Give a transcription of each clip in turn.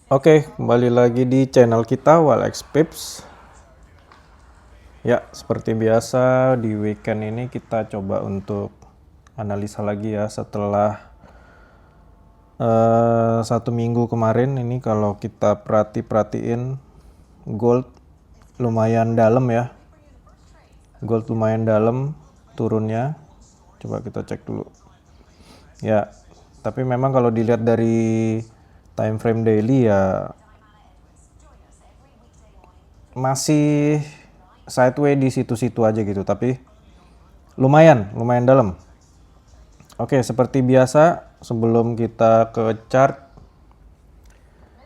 Oke, kembali lagi di channel kita Walex Pips. Ya, seperti biasa di weekend ini kita coba untuk analisa lagi ya setelah 1 minggu kemarin ini. Kalau kita perhatiin gold lumayan dalam ya. Gold lumayan dalam turunnya. Coba kita cek dulu. Ya, tapi memang kalau dilihat dari time frame daily ya masih sideway di situ-situ aja gitu, tapi lumayan dalam. Oke, seperti biasa sebelum kita ke chart,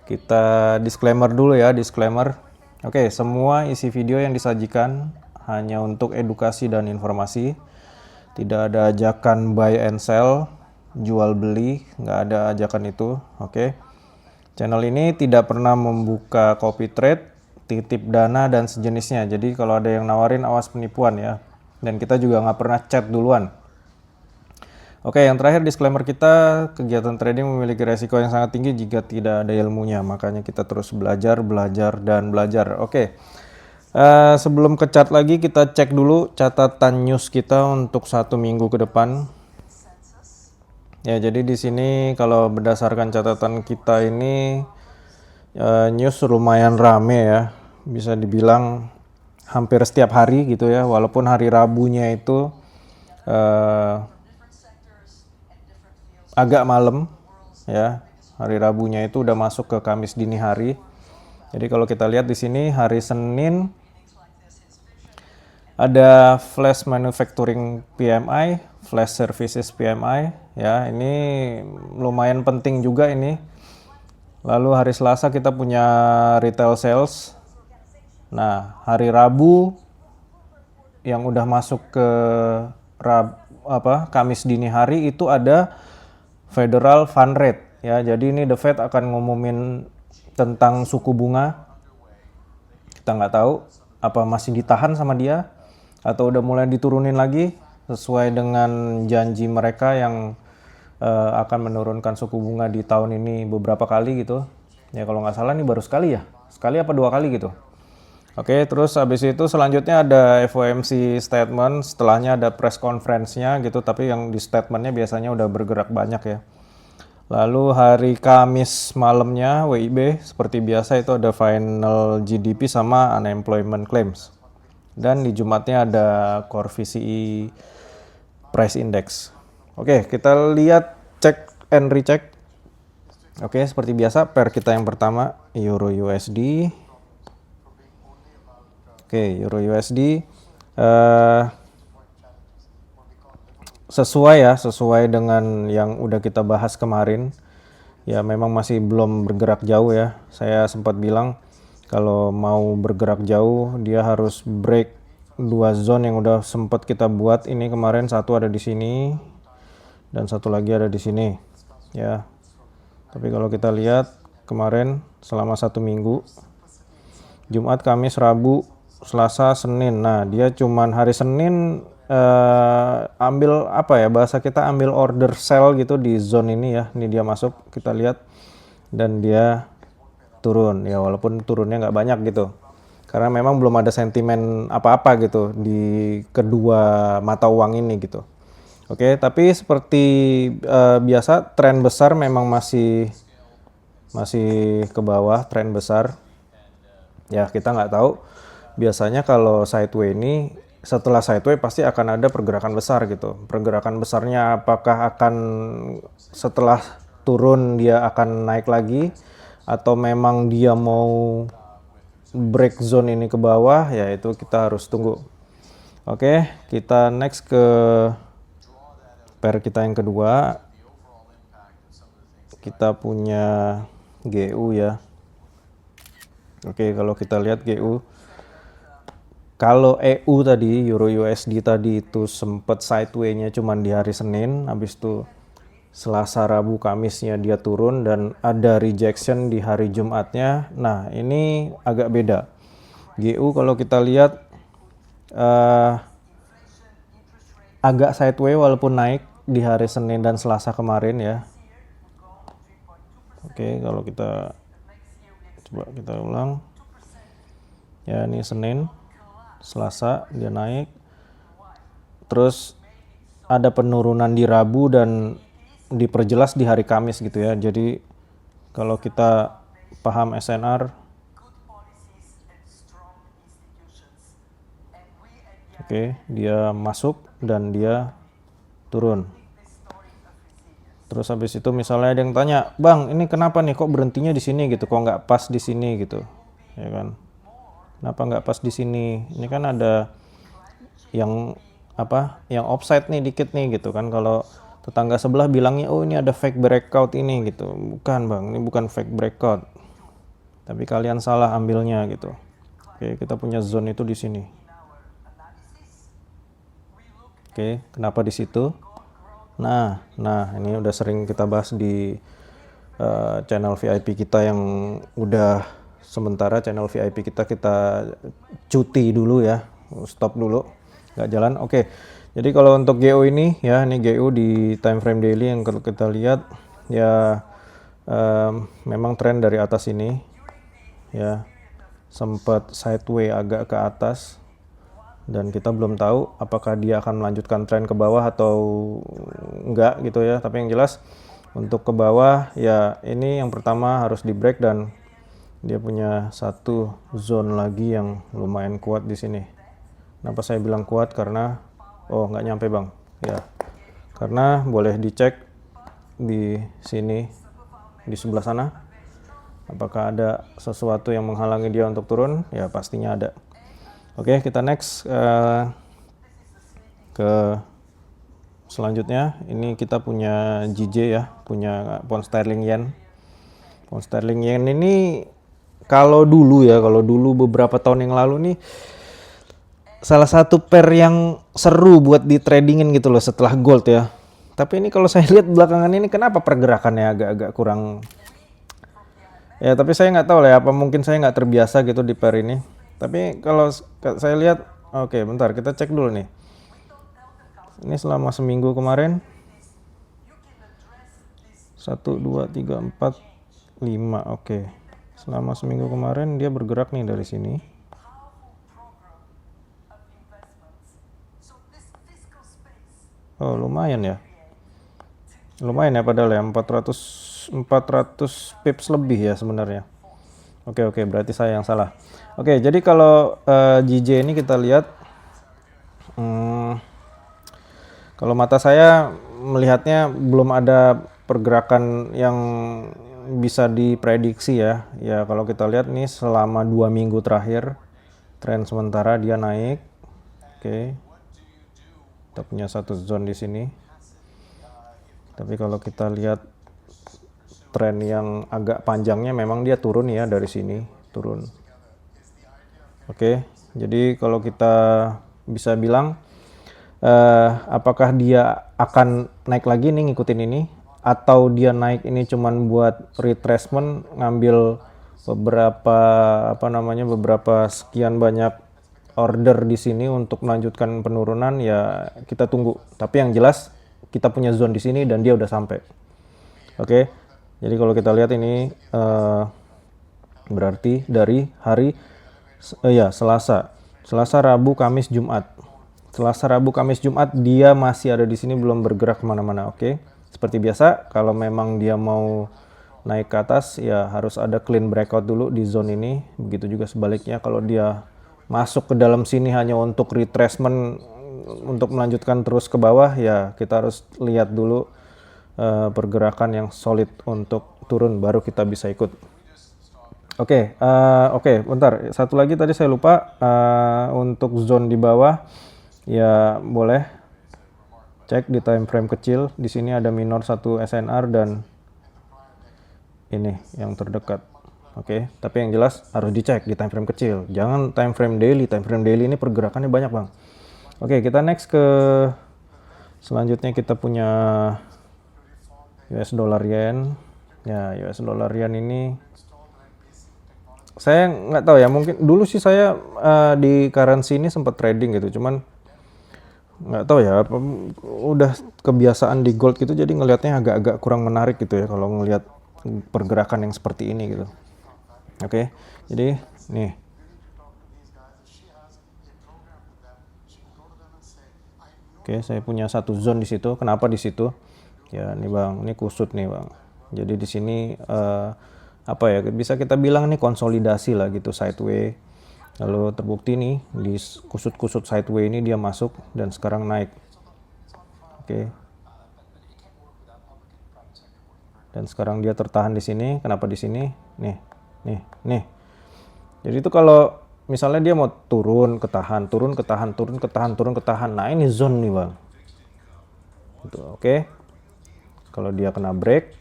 kita disclaimer dulu ya, disclaimer. Oke, semua isi video yang disajikan hanya untuk edukasi dan informasi. Tidak ada ajakan buy and sell, jual beli, nggak ada ajakan itu. Oke. Channel ini tidak pernah membuka copy trade, titip dana dan sejenisnya. Jadi kalau ada yang nawarin, awas penipuan ya. Dan kita juga nggak pernah chat duluan. Oke, yang terakhir disclaimer kita, kegiatan trading memiliki resiko yang sangat tinggi jika tidak ada ilmunya. Makanya kita terus belajar, dan belajar. Oke, sebelum ke chart lagi, kita cek dulu catatan news kita untuk 1 minggu ke depan. Ya, jadi di sini kalau berdasarkan catatan kita ini, news lumayan rame ya. Bisa dibilang hampir setiap hari gitu ya, walaupun hari Rabunya itu agak malam ya. Hari Rabunya itu udah masuk ke Kamis dini hari. Jadi kalau kita lihat di sini hari Senin ada flash manufacturing PMI, flash services PMI ya. Ini lumayan penting juga ini. Lalu hari Selasa kita punya retail sales. Nah, hari Rabu yang udah masuk ke Kamis dini hari itu ada Federal Fund Rate ya. Jadi ini The Fed akan ngumumin tentang suku bunga. Kita nggak tahu apa masih ditahan sama dia atau udah mulai diturunin lagi sesuai dengan janji mereka yang akan menurunkan suku bunga di tahun ini beberapa kali gitu. Ya kalau nggak salah ini baru sekali ya. Sekali apa 2 kali gitu. Oke, terus habis itu selanjutnya ada FOMC statement, setelahnya ada press conference-nya gitu, tapi yang di statement-nya biasanya udah bergerak banyak ya. Lalu hari Kamis malamnya WIB seperti biasa itu ada final GDP sama unemployment claims. Dan di Jumatnya ada core PCE price index. Oke, kita lihat cek and recheck. Oke, seperti biasa pair kita yang pertama Euro USD. Oke, Euro USD sesuai dengan yang udah kita bahas kemarin. Ya memang masih belum bergerak jauh ya. Saya sempat bilang kalau mau bergerak jauh dia harus break 2 zone yang udah sempat kita buat ini kemarin. Satu ada di sini dan satu lagi ada di sini ya. Tapi kalau kita lihat kemarin selama 1 minggu, Jumat, Kamis, Rabu, Selasa, Senin. Nah, dia cuman hari Senin ambil apa ya, bahasa kita ambil order sell gitu di zone ini ya. Ini dia masuk, kita lihat dan dia turun ya, walaupun turunnya nggak banyak gitu. Karena memang belum ada sentimen apa-apa gitu di kedua mata uang ini gitu. Oke, tapi seperti biasa tren besar memang masih ke bawah, tren besar. Ya kita nggak tahu, biasanya kalau sideway ini setelah sideway pasti akan ada pergerakan besar gitu. Pergerakan besarnya apakah akan setelah turun dia akan naik lagi atau memang dia mau break zone ini ke bawah, ya itu kita harus tunggu. Oke, kita next ke pair kita yang kedua. Kita punya GU ya. Oke, kalau kita lihat GU, kalau EU tadi, Euro USD tadi itu sempat sideway-nya cuman di hari Senin, habis itu Selasa, Rabu, Kamisnya dia turun dan ada rejection di hari Jumatnya. Nah, ini agak beda. GU kalau kita lihat agak sideway walaupun naik di hari Senin dan Selasa kemarin ya. Oke, kalau kita Coba kita ulang. Ya, ini Senin, Selasa dia naik. Terus ada penurunan di Rabu dan diperjelas di hari Kamis gitu ya. Jadi kalau kita paham SNR, oke, dia masuk dan dia turun. Terus habis itu misalnya ada yang tanya, "Bang, ini kenapa nih kok berhentinya di sini gitu? Kok nggak pas di sini gitu?" Ya kan? Kenapa nggak pas di sini? Ini kan ada yang yang offside nih dikit nih gitu kan. Kalau tetangga sebelah bilangnya, "Oh, ini ada fake breakout ini," gitu. Bukan, Bang, ini bukan fake breakout. Tapi kalian salah ambilnya gitu. Oke, kita punya zone itu di sini. Oke, kenapa di situ? Nah, ini udah sering kita bahas di channel VIP kita yang udah sementara channel VIP kita cuti dulu ya, stop dulu, nggak jalan. Oke, jadi kalau untuk GO ini ya, ini GO di time frame daily yang kalau kita lihat ya memang tren dari atas ini ya sempat sideway agak ke atas dan kita belum tahu apakah dia akan melanjutkan tren ke bawah atau enggak gitu ya. Tapi yang jelas untuk ke bawah ya ini yang pertama harus di break dan dia punya satu zone lagi yang lumayan kuat di sini. Kenapa saya bilang kuat? Karena nggak nyampe, Bang. Ya. Karena boleh dicek di sini di sebelah sana. Apakah ada sesuatu yang menghalangi dia untuk turun? Ya pastinya ada. Oke, kita next ke selanjutnya. Ini kita punya JJ ya, punya pound sterling yen. Pound sterling yen ini kalau dulu beberapa tahun yang lalu nih salah satu pair yang seru buat di tradingin gitu loh setelah gold ya. Tapi ini kalau saya lihat belakangan ini kenapa pergerakannya agak-agak kurang. Ya tapi saya nggak tahu lah ya, apa mungkin saya nggak terbiasa gitu di pair ini. Tapi kalau saya lihat, oke, bentar kita cek dulu nih. Ini selama seminggu kemarin 1, 2, 3, 4, 5, oke. Selama seminggu kemarin dia bergerak nih dari sini. Oh lumayan ya. Lumayan ya padahal ya 400 pips lebih ya sebenarnya. Oke, berarti saya yang salah. Oke, jadi kalau JJ ini kita lihat kalau mata saya melihatnya belum ada pergerakan yang bisa diprediksi ya. Ya kalau kita lihat nih selama 2 minggu terakhir tren sementara dia naik. Oke. Kita punya satu zone di sini. Tapi kalau kita lihat tren yang agak panjangnya memang dia turun ya dari sini, turun. Oke. Jadi kalau kita bisa bilang apakah dia akan naik lagi nih ngikutin ini atau dia naik ini cuman buat retracement ngambil beberapa sekian banyak order di sini untuk melanjutkan penurunan ya kita tunggu. Tapi yang jelas kita punya zone di sini dan dia udah sampai. Oke. Jadi kalau kita lihat ini berarti dari hari Selasa, Rabu, Kamis, Jumat. Selasa, Rabu, Kamis, Jumat dia masih ada di sini belum bergerak kemana-mana. Oke, seperti biasa kalau memang dia mau naik ke atas ya harus ada clean breakout dulu di zone ini. Begitu juga sebaliknya kalau dia masuk ke dalam sini hanya untuk retracement untuk melanjutkan terus ke bawah ya kita harus lihat dulu pergerakan yang solid untuk turun baru kita bisa ikut. Oke, bentar. Satu lagi tadi saya lupa untuk zone di bawah. Ya boleh cek di time frame kecil. Di sini ada minor 1 SNR dan ini yang terdekat. Oke, tapi yang jelas harus dicek di time frame kecil. Jangan time frame daily. Time frame daily ini pergerakannya banyak, Bang. Oke, kita next ke selanjutnya kita punya US dollar yen. Ya, US dollar yen ini saya nggak tahu ya, mungkin dulu sih saya di currency ini sempat trading gitu, cuman nggak tahu ya udah kebiasaan di gold gitu jadi ngelihatnya agak-agak kurang menarik gitu ya kalau ngelihat pergerakan yang seperti ini gitu. Oke, jadi nih. Oke, saya punya satu zone di situ. Kenapa di situ? Ya, nih Bang, ini kusut nih Bang. Jadi di sini apa ya? Bisa kita bilang nih konsolidasi lah gitu sideway. Lalu terbukti nih di kusut-kusut sideway ini dia masuk dan sekarang naik. Oke. Dan sekarang dia tertahan di sini. Kenapa di sini? Nih. Jadi itu kalau misalnya dia mau turun, ketahan, turun, ketahan, turun, ketahan, turun, ketahan. Nah, ini zone nih, Bang. Gitu, oke. Kalau dia kena break,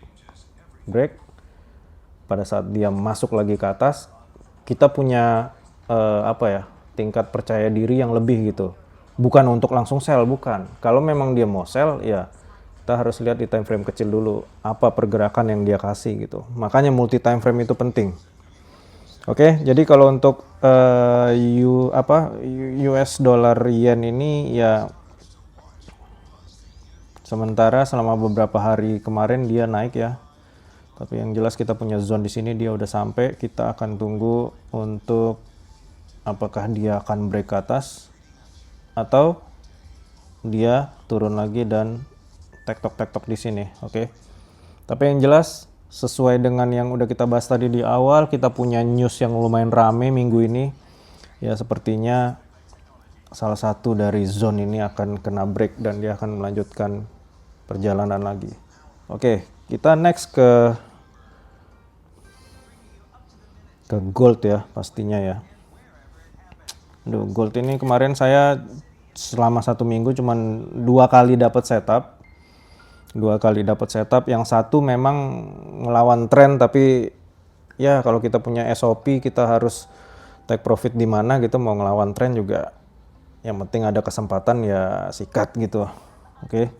pada saat dia masuk lagi ke atas, kita punya apa ya? Tingkat percaya diri yang lebih gitu. Bukan untuk langsung sell, bukan. Kalau memang dia mau sell, ya kita harus lihat di time frame kecil dulu apa pergerakan yang dia kasih gitu. Makanya multi time frame itu penting. Oke, jadi kalau untuk US dollar yen ini ya sementara selama beberapa hari kemarin dia naik ya. Tapi yang jelas kita punya zone di sini dia udah sampai. Kita akan tunggu untuk apakah dia akan break ke atas atau dia turun lagi dan tektok di sini, oke. Tapi yang jelas sesuai dengan yang udah kita bahas tadi di awal, kita punya news yang lumayan rame minggu ini. Ya sepertinya salah satu dari zone ini akan kena break dan dia akan melanjutkan perjalanan lagi. Oke, kita next ke gold ya pastinya ya. Aduh, gold ini kemarin saya selama 1 minggu cuman 2 kali dapat setup. 2 kali dapat setup, yang satu memang ngelawan tren, tapi ya kalau kita punya SOP kita harus take profit di mana gitu, mau ngelawan tren juga yang penting ada kesempatan ya sikat gitu. Oke.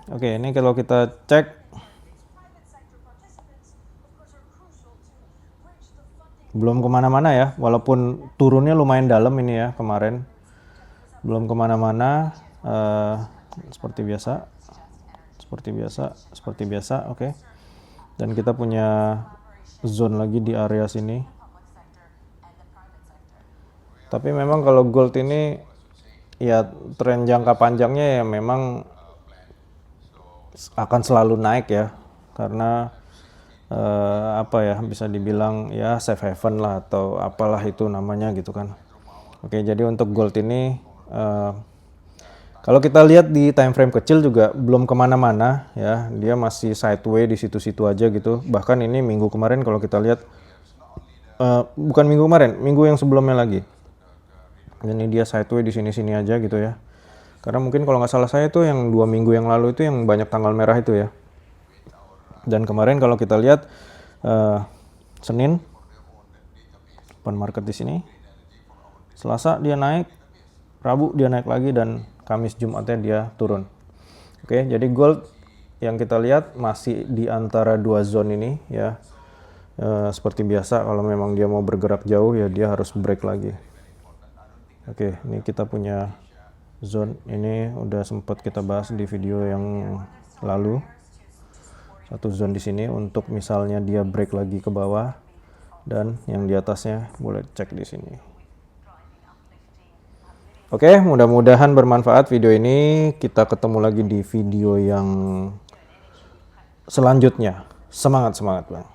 Ini kalau kita cek belum kemana-mana ya, walaupun turunnya lumayan dalam ini ya kemarin, belum kemana-mana. Seperti biasa, oke. Dan kita punya zone lagi di area sini. Tapi memang kalau gold ini ya tren jangka panjangnya ya memang akan selalu naik ya, karena apa ya, bisa dibilang ya safe haven lah atau apalah itu namanya gitu kan. Oke, jadi untuk gold ini kalau kita lihat di time frame kecil juga belum kemana-mana ya, dia masih sideway di situ-situ aja gitu. Bahkan ini minggu kemarin kalau kita lihat, bukan minggu kemarin, minggu yang sebelumnya lagi. Ini dia sideway di sini-sini aja gitu ya. Karena mungkin kalau nggak salah saya tuh yang 2 minggu yang lalu itu yang banyak tanggal merah itu ya. Dan kemarin kalau kita lihat Senin open market di sini, Selasa dia naik, Rabu dia naik lagi, dan Kamis Jumatnya dia turun. Oke, jadi gold yang kita lihat masih di antara 2 zone ini ya. Seperti biasa kalau memang dia mau bergerak jauh ya dia harus break lagi. Oke, ini kita punya zone ini udah sempat kita bahas di video yang lalu. Satu zone di sini untuk misalnya dia break lagi ke bawah, dan yang di atasnya boleh cek di sini. Oke, mudah-mudahan bermanfaat video ini. Kita ketemu lagi di video yang selanjutnya. Semangat Bang.